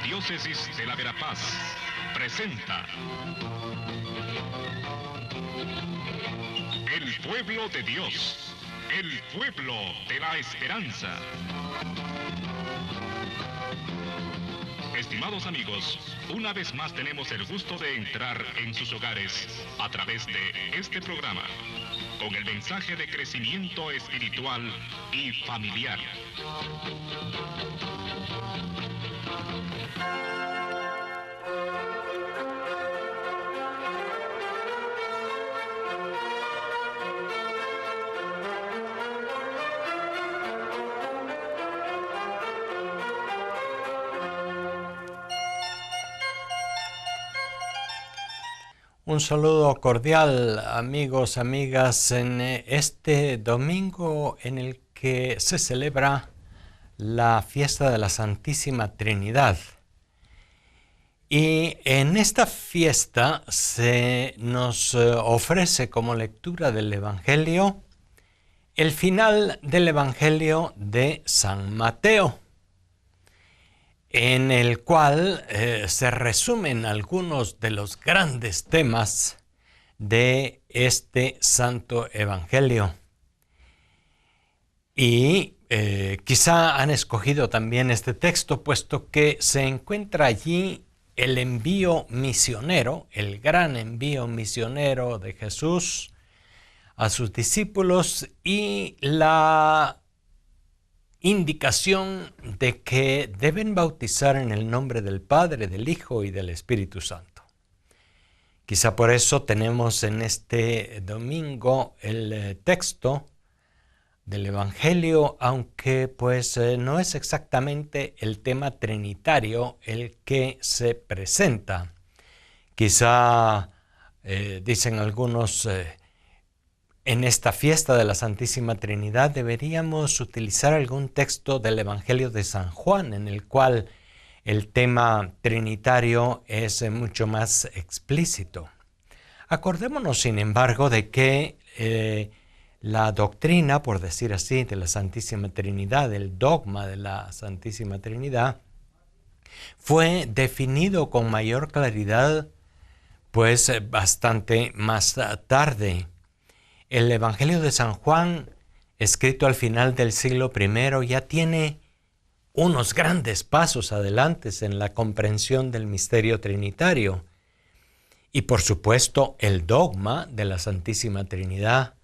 Arquidiócesis de la Verapaz presenta El Pueblo de Dios, el pueblo de la esperanza. Estimados amigos, una vez más tenemos el gusto de entrar en sus hogares a través de este programa, con el mensaje de crecimiento espiritual y familiar. Un saludo cordial, amigos, amigas, en este domingo en el que se celebra la fiesta de la Santísima Trinidad. Y en esta fiesta se nos ofrece como lectura del Evangelio el final del Evangelio de San Mateo, en el cual se resumen algunos de los grandes temas de este santo evangelio. Y quizá han escogido también este texto, puesto que se encuentra allí el envío misionero, el gran envío misionero de Jesús a sus discípulos y la indicación de que deben bautizar en el nombre del Padre, del Hijo y del Espíritu Santo. Quizá por eso tenemos en este domingo el texto del Evangelio, aunque pues no es exactamente el tema trinitario el que se presenta. Quizá dicen algunos, en esta fiesta de la Santísima Trinidad deberíamos utilizar algún texto del Evangelio de San Juan, en el cual el tema trinitario es mucho más explícito. Acordémonos, sin embargo, de que la doctrina, por decir así, de la Santísima Trinidad, el dogma de la Santísima Trinidad, fue definido con mayor claridad, pues bastante más tarde. El Evangelio de San Juan, escrito al final del siglo I, ya tiene unos grandes pasos adelante en la comprensión del misterio trinitario. Y por supuesto, el dogma de la Santísima Trinidad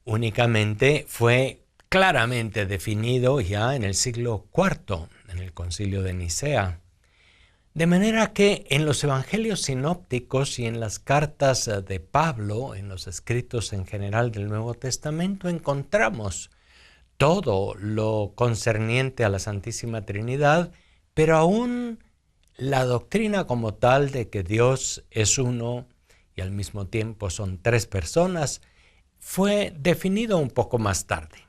únicamente fue claramente definido ya en el siglo IV, en el Concilio de Nicea. De manera que en los evangelios sinópticos y en las cartas de Pablo, en los escritos en general del Nuevo Testamento, encontramos todo lo concerniente a la Santísima Trinidad, pero aún la doctrina como tal de que Dios es uno y al mismo tiempo son tres personas, fue definido un poco más tarde.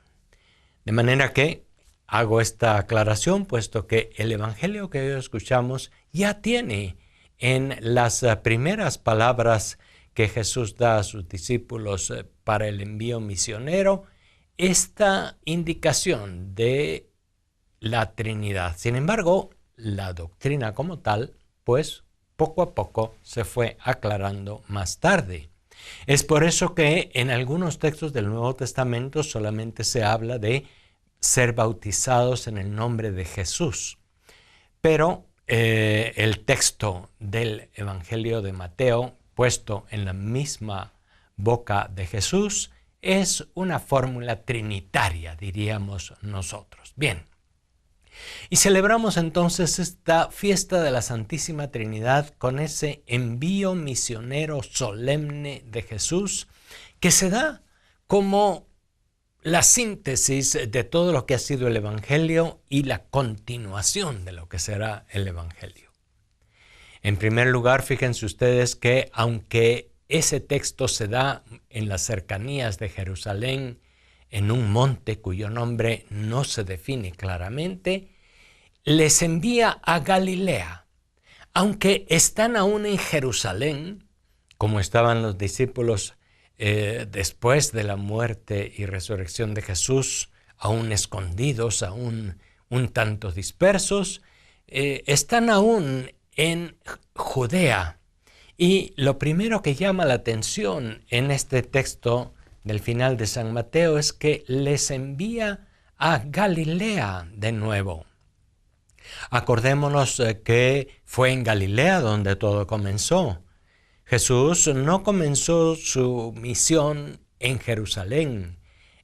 De manera que hago esta aclaración, puesto que el Evangelio que hoy escuchamos ya tiene en las primeras palabras que Jesús da a sus discípulos para el envío misionero, esta indicación de la Trinidad. Sin embargo, la doctrina como tal, pues poco a poco se fue aclarando más tarde. Es por eso que en algunos textos del Nuevo Testamento solamente se habla de ser bautizados en el nombre de Jesús. Pero el texto del Evangelio de Mateo, puesto en la misma boca de Jesús, es una fórmula trinitaria, diríamos nosotros. Bien, y celebramos entonces esta fiesta de la Santísima Trinidad con ese envío misionero solemne de Jesús, que se da como la síntesis de todo lo que ha sido el Evangelio y la continuación de lo que será el Evangelio. En primer lugar, fíjense ustedes que aunque ese texto se da en las cercanías de Jerusalén, en un monte cuyo nombre no se define claramente, les envía a Galilea. Aunque están aún en Jerusalén, como estaban los discípulos después de la muerte y resurrección de Jesús, aún escondidos, aún un tanto dispersos, están aún en Judea. Y lo primero que llama la atención en este texto del final de San Mateo es que les envía a Galilea de nuevo. Acordémonos que fue en Galilea donde todo comenzó. Jesús no comenzó su misión en Jerusalén,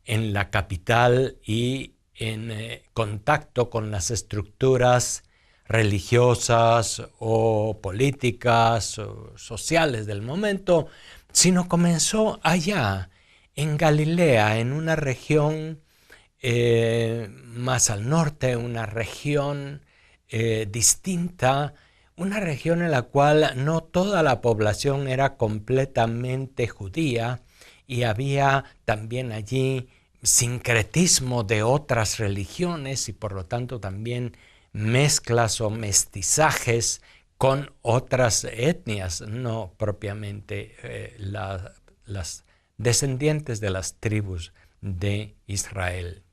en la capital y en contacto con las estructuras religiosas o políticas o sociales del momento, sino comenzó allá, en Galilea, en una región más al norte, una región distinta, una región en la cual no toda la población era completamente judía y había también allí sincretismo de otras religiones y por lo tanto también mezclas o mestizajes con otras etnias, no propiamente las descendientes de las tribus de Israel.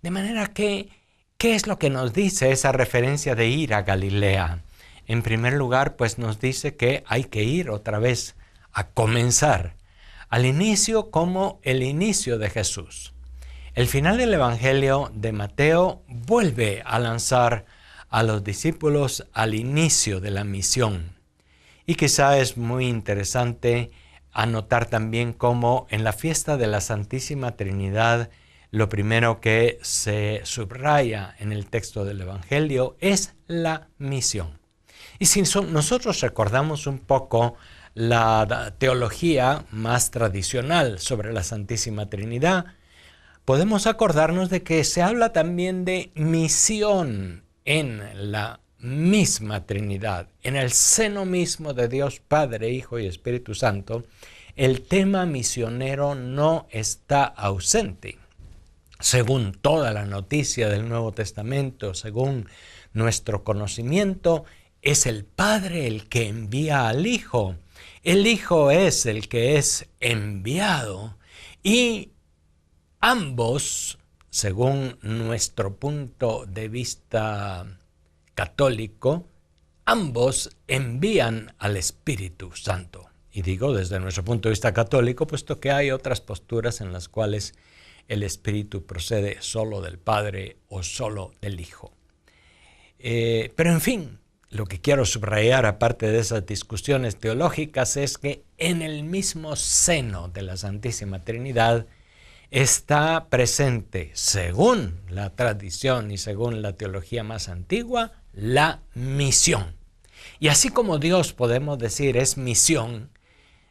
De manera que, ¿qué es lo que nos dice esa referencia de ir a Galilea? En primer lugar, pues nos dice que hay que ir otra vez a comenzar, al inicio como el inicio de Jesús. El final del Evangelio de Mateo vuelve a lanzar a los discípulos al inicio de la misión. Y quizá es muy interesante anotar también cómo en la fiesta de la Santísima Trinidad lo primero que se subraya en el texto del Evangelio es la misión. Y si nosotros recordamos un poco la teología más tradicional sobre la Santísima Trinidad, podemos acordarnos de que se habla también de misión en la misma Trinidad, en el seno mismo de Dios Padre, Hijo y Espíritu Santo. El tema misionero no está ausente. Según toda la noticia del Nuevo Testamento, según nuestro conocimiento, es el Padre el que envía al Hijo. El Hijo es el que es enviado y ambos, según nuestro punto de vista católico, ambos envían al Espíritu Santo. Y digo desde nuestro punto de vista católico, puesto que hay otras posturas en las cuales el Espíritu procede solo del Padre o solo del Hijo. Pero en fin, lo que quiero subrayar, aparte de esas discusiones teológicas, es que en el mismo seno de la Santísima Trinidad está presente, según la tradición y según la teología más antigua, la misión. Y así como Dios, podemos decir, es misión,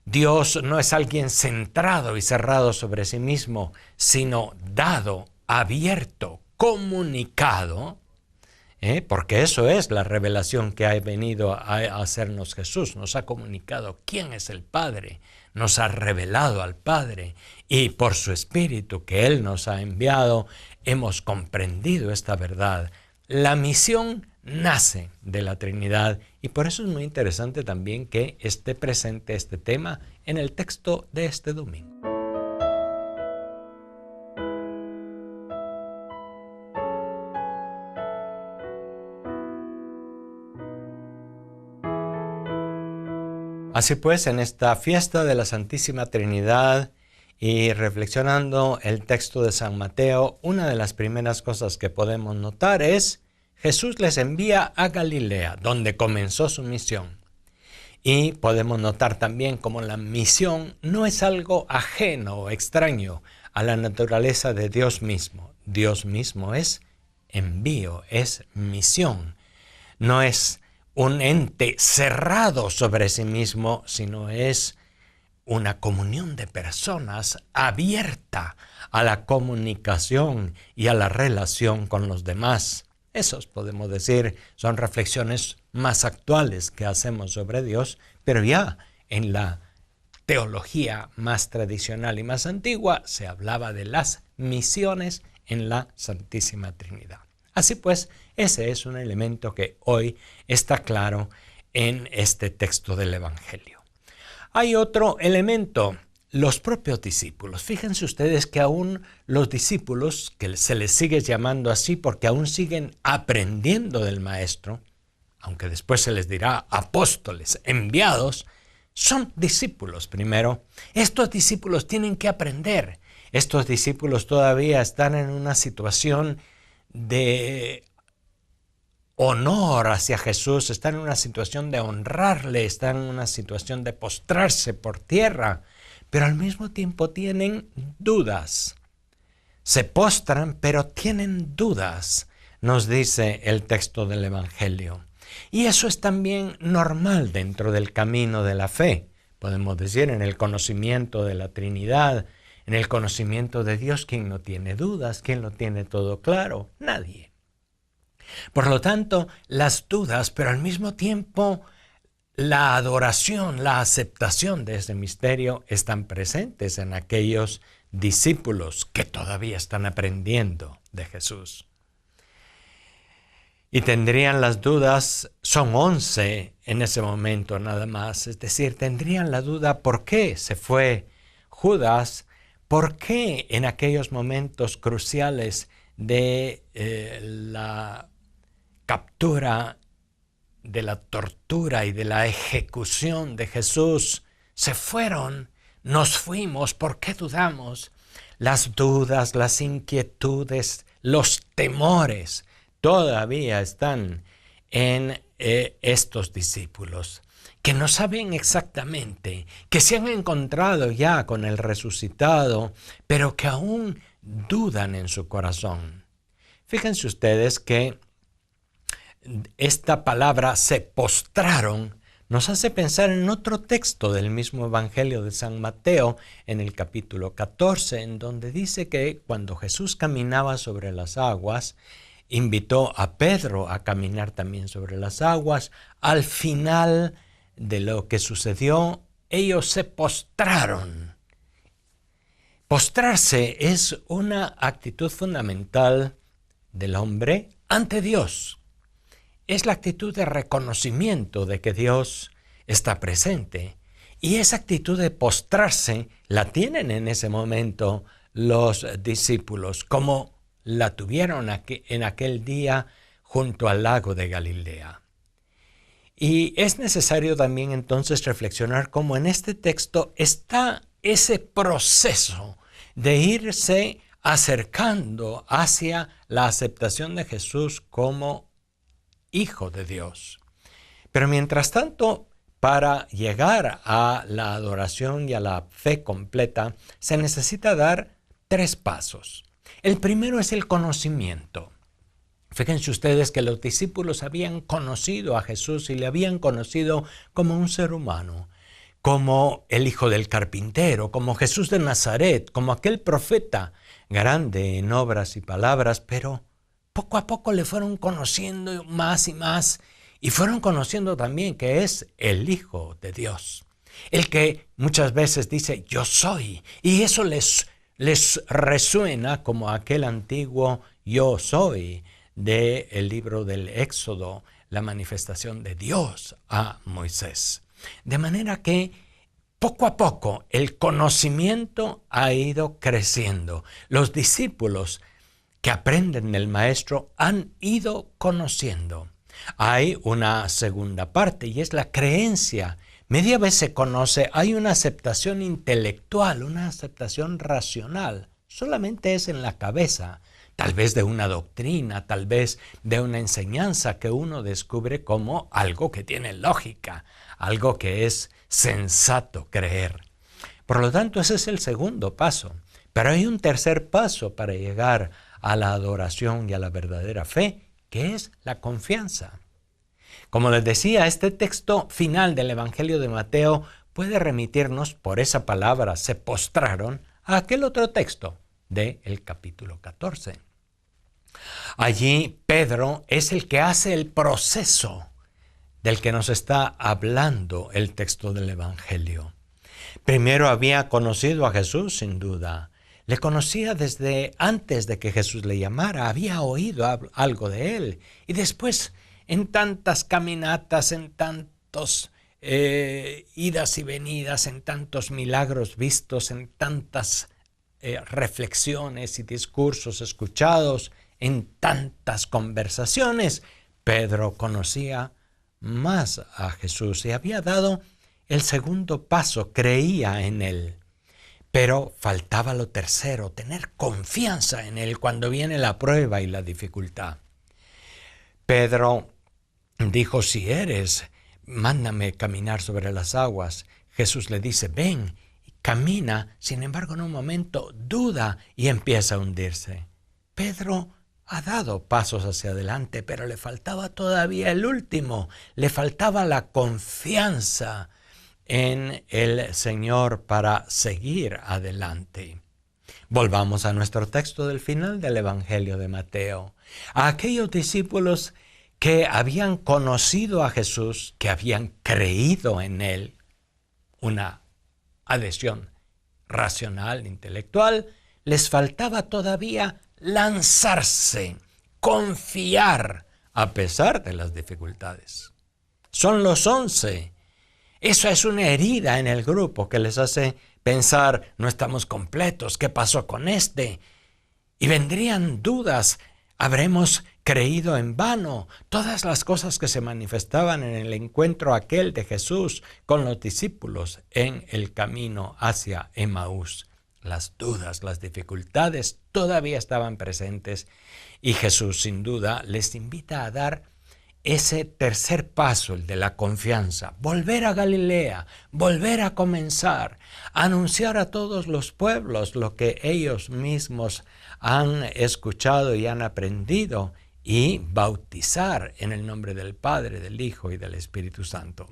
Dios no es alguien centrado y cerrado sobre sí mismo, sino dado, abierto, comunicado, porque eso es la revelación que ha venido a hacernos Jesús. Nos ha comunicado quién es el Padre, nos ha revelado al Padre y por su Espíritu que Él nos ha enviado, hemos comprendido esta verdad. La misión nace de la Trinidad y por eso es muy interesante también que esté presente este tema en el texto de este domingo. Así pues, en esta fiesta de la Santísima Trinidad y reflexionando el texto de San Mateo, una de las primeras cosas que podemos notar es Jesús les envía a Galilea, donde comenzó su misión. Y podemos notar también cómo la misión no es algo ajeno o extraño a la naturaleza de Dios mismo. Dios mismo es envío, es misión. No es un ente cerrado sobre sí mismo, sino es una comunión de personas abierta a la comunicación y a la relación con los demás. Esos, podemos decir, son reflexiones más actuales que hacemos sobre Dios, pero ya en la teología más tradicional y más antigua se hablaba de las misiones en la Santísima Trinidad. Así pues, ese es un elemento que hoy está claro en este texto del Evangelio. Hay otro elemento, los propios discípulos. Fíjense ustedes que aún los discípulos, que se les sigue llamando así porque aún siguen aprendiendo del Maestro, aunque después se les dirá apóstoles, enviados, son discípulos primero. Estos discípulos tienen que aprender. Estos discípulos todavía están en una situación de honor hacia Jesús, están en una situación de honrarle, están en una situación de postrarse por tierra, pero al mismo tiempo tienen dudas. Se postran, pero tienen dudas, nos dice el texto del Evangelio. Y eso es también normal dentro del camino de la fe, podemos decir, en el conocimiento de la Trinidad, en el conocimiento de Dios. ¿Quién no tiene dudas? ¿Quién lo tiene todo claro? Nadie. Por lo tanto, las dudas, pero al mismo tiempo la adoración, la aceptación de ese misterio están presentes en aquellos discípulos que todavía están aprendiendo de Jesús. Y tendrían las dudas, son 11 en ese momento nada más, es decir, tendrían la duda por qué se fue Judas, por qué en aquellos momentos cruciales de la captura, de la tortura y de la ejecución de Jesús, se fueron, nos fuimos, ¿por qué dudamos? Las dudas, las inquietudes, los temores todavía están en estos discípulos, que no saben exactamente, que se han encontrado ya con el resucitado, pero que aún dudan en su corazón. Fíjense ustedes que esta palabra se postraron nos hace pensar en otro texto del mismo Evangelio de San Mateo, en el capítulo 14, en donde dice que cuando Jesús caminaba sobre las aguas, invitó a Pedro a caminar también sobre las aguas. Al final de lo que sucedió, ellos se postraron. Postrarse es una actitud fundamental del hombre ante Dios. Es la actitud de reconocimiento de que Dios está presente. Y esa actitud de postrarse la tienen en ese momento los discípulos, como la tuvieron en aquel día junto al lago de Galilea. Y es necesario también entonces reflexionar cómo en este texto está ese proceso de irse acercando hacia la aceptación de Jesús como Hijo de Dios. Pero mientras tanto, para llegar a la adoración y a la fe completa, se necesita dar 3 pasos. El primero es el conocimiento. Fíjense ustedes que los discípulos habían conocido a Jesús y le habían conocido como un ser humano, como el hijo del carpintero, como Jesús de Nazaret, como aquel profeta grande en obras y palabras, pero poco a poco le fueron conociendo más y más, y fueron conociendo también que es el Hijo de Dios, el que muchas veces dice yo soy, y eso les resuena como aquel antiguo yo soy del libro del Éxodo, la manifestación de Dios a Moisés. De manera que poco a poco el conocimiento ha ido creciendo. Los discípulos que aprenden del Maestro han ido conociendo. Hay una segunda parte y es la creencia. Media vez se conoce, hay una aceptación intelectual, una aceptación racional. Solamente es en la cabeza, tal vez de una doctrina, tal vez de una enseñanza que uno descubre como algo que tiene lógica, algo que es sensato creer. Por lo tanto, ese es el segundo paso. Pero hay un tercer paso para llegar a la adoración y a la verdadera fe, que es la confianza. Como les decía, este texto final del Evangelio de Mateo puede remitirnos por esa palabra, se postraron, a aquel otro texto del capítulo 14. Allí Pedro es el que hace el proceso del que nos está hablando el texto del Evangelio. Primero había conocido a Jesús, sin duda. Le conocía desde antes de que Jesús le llamara, había oído algo de él. Y después, en tantas caminatas, en tantos idas y venidas, en tantos milagros vistos, en tantas reflexiones y discursos escuchados, en tantas conversaciones, Pedro conocía más a Jesús y había dado el segundo paso, creía en Él. Pero faltaba lo tercero, tener confianza en Él cuando viene la prueba y la dificultad. Pedro dijo, si eres, mándame caminar sobre las aguas. Jesús le dice, ven, camina. Sin embargo, en un momento duda y empieza a hundirse. Pedro ha dado pasos hacia adelante, pero le faltaba todavía el último. Le faltaba la confianza en el Señor para seguir adelante. Volvamos a nuestro texto del final del Evangelio de Mateo. A aquellos discípulos que habían conocido a Jesús, que habían creído en Él, una adhesión racional, intelectual, les faltaba todavía lanzarse, confiar a pesar de las dificultades. Son los 11. Eso es una herida en el grupo que les hace pensar, no estamos completos, ¿qué pasó con este? Y vendrían dudas, ¿habremos creído en vano? Todas las cosas que se manifestaban en el encuentro aquel de Jesús con los discípulos en el camino hacia Emaús. Las dudas, las dificultades todavía estaban presentes y Jesús sin duda les invita a dar ese tercer paso, el de la confianza, volver a Galilea, volver a comenzar, anunciar a todos los pueblos lo que ellos mismos han escuchado y han aprendido y bautizar en el nombre del Padre, del Hijo y del Espíritu Santo.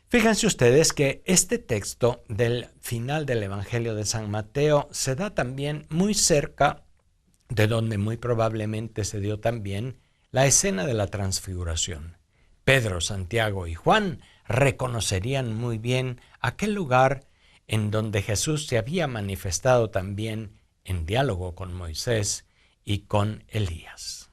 Fíjense ustedes que este texto del final del Evangelio de San Mateo se da también muy cerca de donde muy probablemente se dio también la escena de la transfiguración. Pedro, Santiago y Juan reconocerían muy bien aquel lugar en donde Jesús se había manifestado también en diálogo con Moisés y con Elías.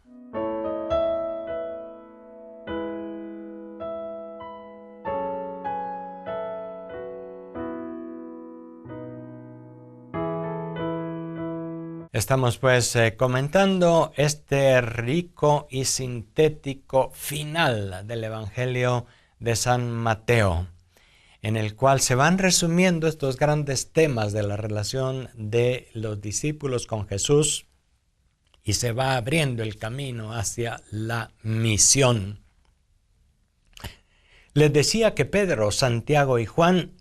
Estamos pues comentando este rico y sintético final del Evangelio de San Mateo, en el cual se van resumiendo estos grandes temas de la relación de los discípulos con Jesús y se va abriendo el camino hacia la misión. Les decía que Pedro, Santiago y Juan,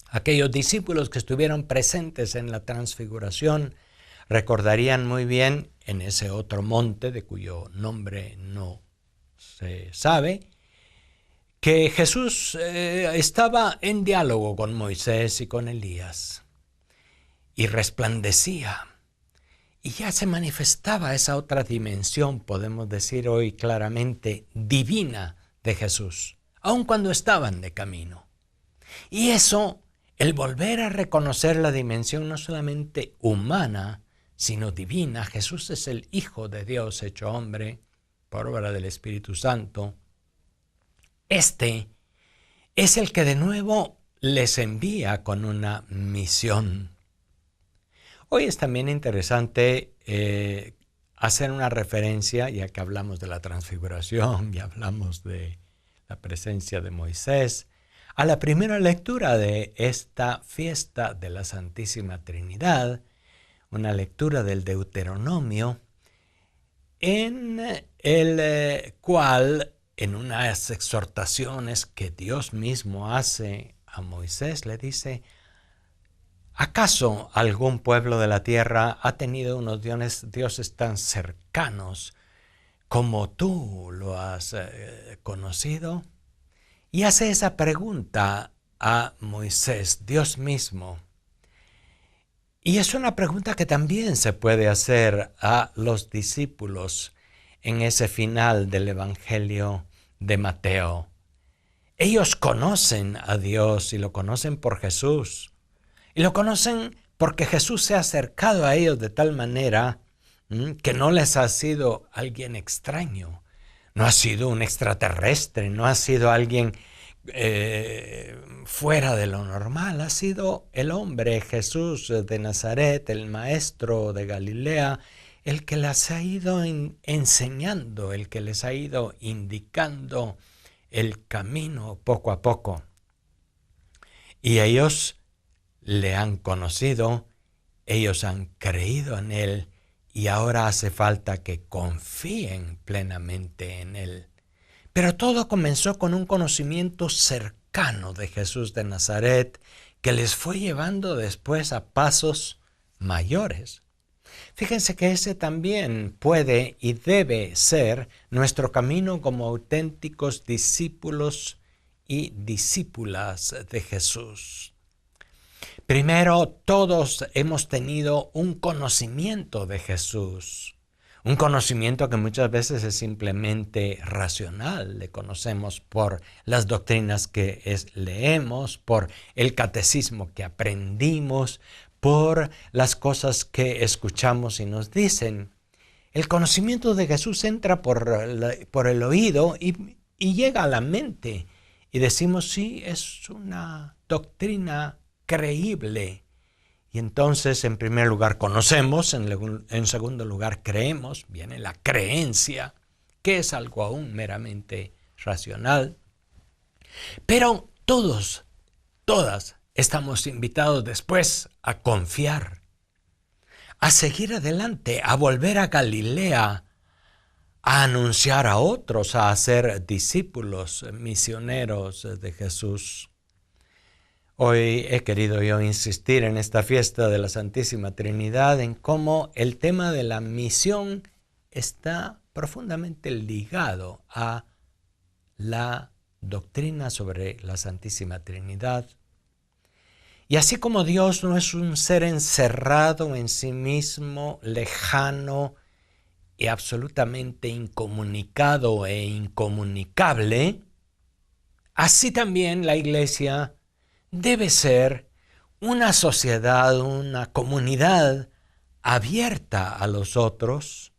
aquellos discípulos que estuvieron presentes en la transfiguración, recordarían muy bien en ese otro monte de cuyo nombre no se sabe, que Jesús estaba en diálogo con Moisés y con Elías y resplandecía y ya se manifestaba esa otra dimensión, podemos decir hoy claramente, divina de Jesús, aun cuando estaban de camino. Y eso, el volver a reconocer la dimensión no solamente humana, sino divina. Jesús es el Hijo de Dios hecho hombre por obra del Espíritu Santo. Este es el que de nuevo les envía con una misión. Hoy es también interesante hacer una referencia, ya que hablamos de la transfiguración y hablamos de la presencia de Moisés, a la primera lectura de esta fiesta de la Santísima Trinidad, una lectura del Deuteronomio, en el cual, en unas exhortaciones que Dios mismo hace a Moisés, le dice, ¿acaso algún pueblo de la tierra ha tenido unos dioses tan cercanos como tú lo has conocido? Y hace esa pregunta a Moisés, Dios mismo. Y es una pregunta que también se puede hacer a los discípulos en ese final del Evangelio de Mateo. Ellos conocen a Dios y lo conocen por Jesús. Y lo conocen porque Jesús se ha acercado a ellos de tal manera que no les ha sido alguien extraño. No ha sido un extraterrestre, no ha sido alguien fuera de lo normal. Ha sido el hombre Jesús de Nazaret, el maestro de Galilea, el que les ha ido enseñando, el que les ha ido indicando el camino poco a poco. Y ellos le han conocido, ellos han creído en Él y ahora hace falta que confíen plenamente en Él. Pero todo comenzó con un conocimiento cercano de Jesús de Nazaret que les fue llevando después a pasos mayores. Fíjense que ese también puede y debe ser nuestro camino como auténticos discípulos y discípulas de Jesús. Primero, todos hemos tenido un conocimiento de Jesús, un conocimiento que muchas veces es simplemente racional. Le conocemos por las doctrinas que leemos, por el catecismo que aprendimos, por las cosas que escuchamos y nos dicen. El conocimiento de Jesús entra por el oído y llega a la mente. Y decimos, sí, es una doctrina creíble. Y entonces, en primer lugar, conocemos, en segundo lugar, creemos. Viene la creencia, que es algo aún meramente racional. Pero todas, estamos invitados después a confiar, a seguir adelante, a volver a Galilea, a anunciar a otros, a hacer discípulos, misioneros de Jesús. Hoy he querido yo insistir en esta fiesta de la Santísima Trinidad en cómo el tema de la misión está profundamente ligado a la doctrina sobre la Santísima Trinidad. Y así como Dios no es un ser encerrado en sí mismo, lejano y absolutamente incomunicado e incomunicable, así también la Iglesia debe ser una sociedad, una comunidad abierta a los otros,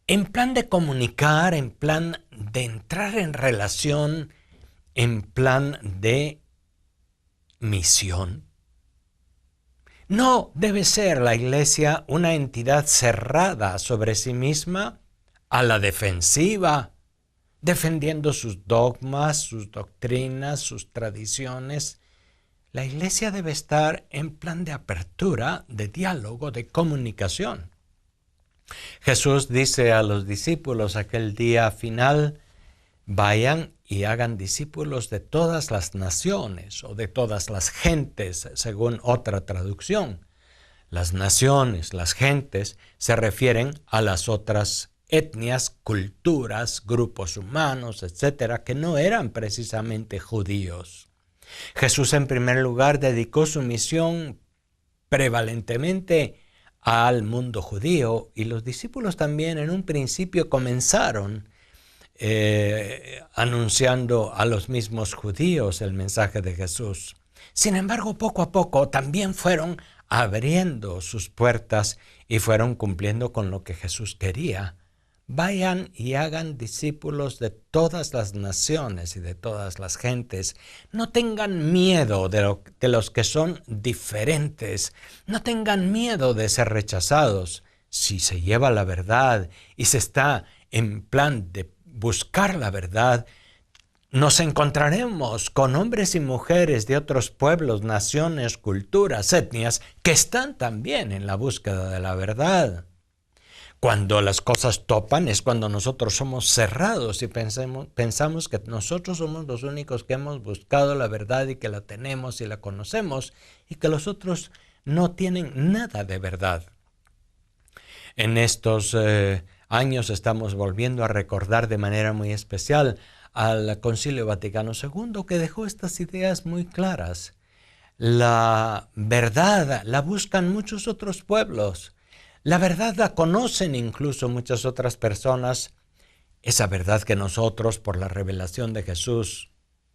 en plan de comunicar, en plan de entrar en relación, en plan de misión. No debe ser la Iglesia una entidad cerrada sobre sí misma, a la defensiva, defendiendo sus dogmas, sus doctrinas, sus tradiciones. La Iglesia debe estar en plan de apertura, de diálogo, de comunicación. Jesús dice a los discípulos aquel día final, vayan y hagan discípulos de todas las naciones o de todas las gentes, según otra traducción. Las naciones, las gentes, se refieren a las otras etnias, culturas, grupos humanos, etcétera, que no eran precisamente judíos. Jesús, en primer lugar, dedicó su misión prevalentemente al mundo judío y los discípulos también en un principio comenzaron anunciando a los mismos judíos el mensaje de Jesús. Sin embargo, poco a poco también fueron abriendo sus puertas y fueron cumpliendo con lo que Jesús quería. Vayan y hagan discípulos de todas las naciones y de todas las gentes. No tengan miedo de los que son diferentes. No tengan miedo de ser rechazados. Si se lleva la verdad y se está en plan de buscar la verdad, nos encontraremos con hombres y mujeres de otros pueblos, naciones, culturas, etnias, que están también en la búsqueda de la verdad. Cuando las cosas topan es cuando nosotros somos cerrados y pensamos que nosotros somos los únicos que hemos buscado la verdad y que la tenemos y la conocemos y que los otros no tienen nada de verdad. En estos años estamos volviendo a recordar de manera muy especial al Concilio Vaticano II, que dejó estas ideas muy claras. La verdad la buscan muchos otros pueblos. La verdad la conocen incluso muchas otras personas. Esa verdad que nosotros, por la revelación de Jesús,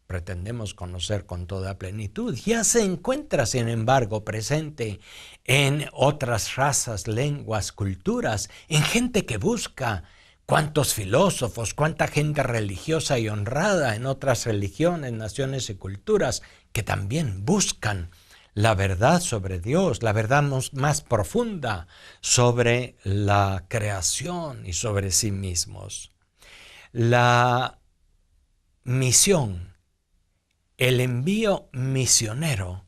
pretendemos conocer con toda plenitud, ya se encuentra, sin embargo, presente en otras razas, lenguas, culturas, en gente que busca. Cuántos filósofos, cuánta gente religiosa y honrada en otras religiones, naciones y culturas que también buscan la verdad sobre Dios, la verdad más profunda sobre la creación y sobre sí mismos. La misión, el envío misionero,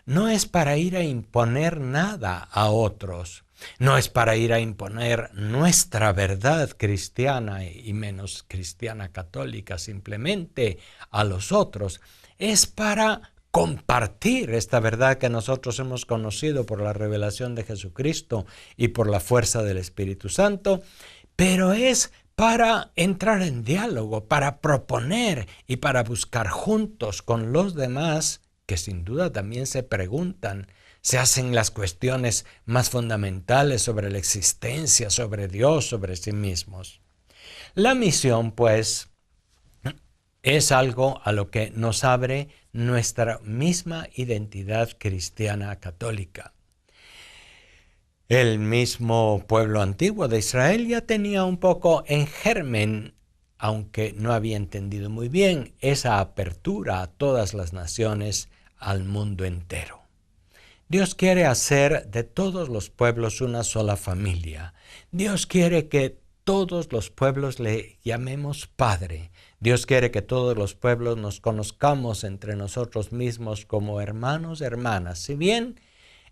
no es para ir a imponer nada a otros, no es para ir a imponer nuestra verdad cristiana y menos cristiana católica simplemente a los otros, es para compartir esta verdad que nosotros hemos conocido por la revelación de Jesucristo y por la fuerza del Espíritu Santo, pero es para entrar en diálogo, para proponer y para buscar juntos con los demás, que sin duda también se preguntan, se hacen las cuestiones más fundamentales sobre la existencia, sobre Dios, sobre sí mismos. La misión, pues, es algo a lo que nos abre nuestra misma identidad cristiana católica. El mismo pueblo antiguo de Israel ya tenía un poco en germen, aunque no había entendido muy bien, esa apertura a todas las naciones, al mundo entero. Dios quiere hacer de todos los pueblos una sola familia. Dios quiere que todos los pueblos le llamemos Padre. Dios quiere que todos los pueblos nos conozcamos entre nosotros mismos como hermanos, hermanas, si bien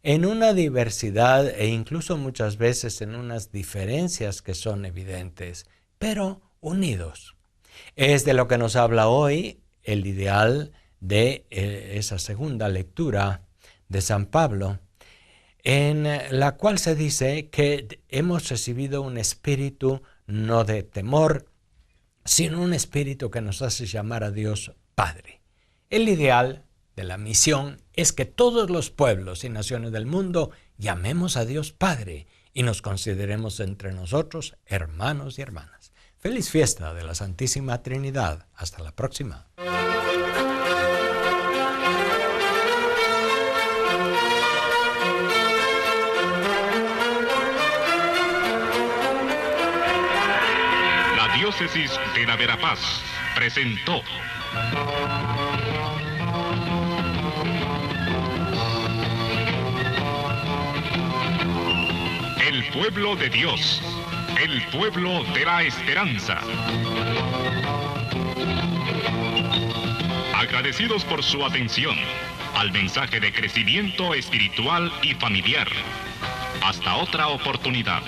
en una diversidad e incluso muchas veces en unas diferencias que son evidentes, pero unidos. Es de lo que nos habla hoy el ideal de esa segunda lectura de San Pablo, en la cual se dice que hemos recibido un espíritu no de temor, sino un espíritu que nos hace llamar a Dios Padre. El ideal de la misión es que todos los pueblos y naciones del mundo llamemos a Dios Padre y nos consideremos entre nosotros hermanos y hermanas. Feliz fiesta de la Santísima Trinidad. Hasta la próxima. La Diócesis de la Verapaz presentó El pueblo de Dios, el pueblo de la esperanza. Agradecidos por su atención al mensaje de crecimiento espiritual y familiar. Hasta otra oportunidad.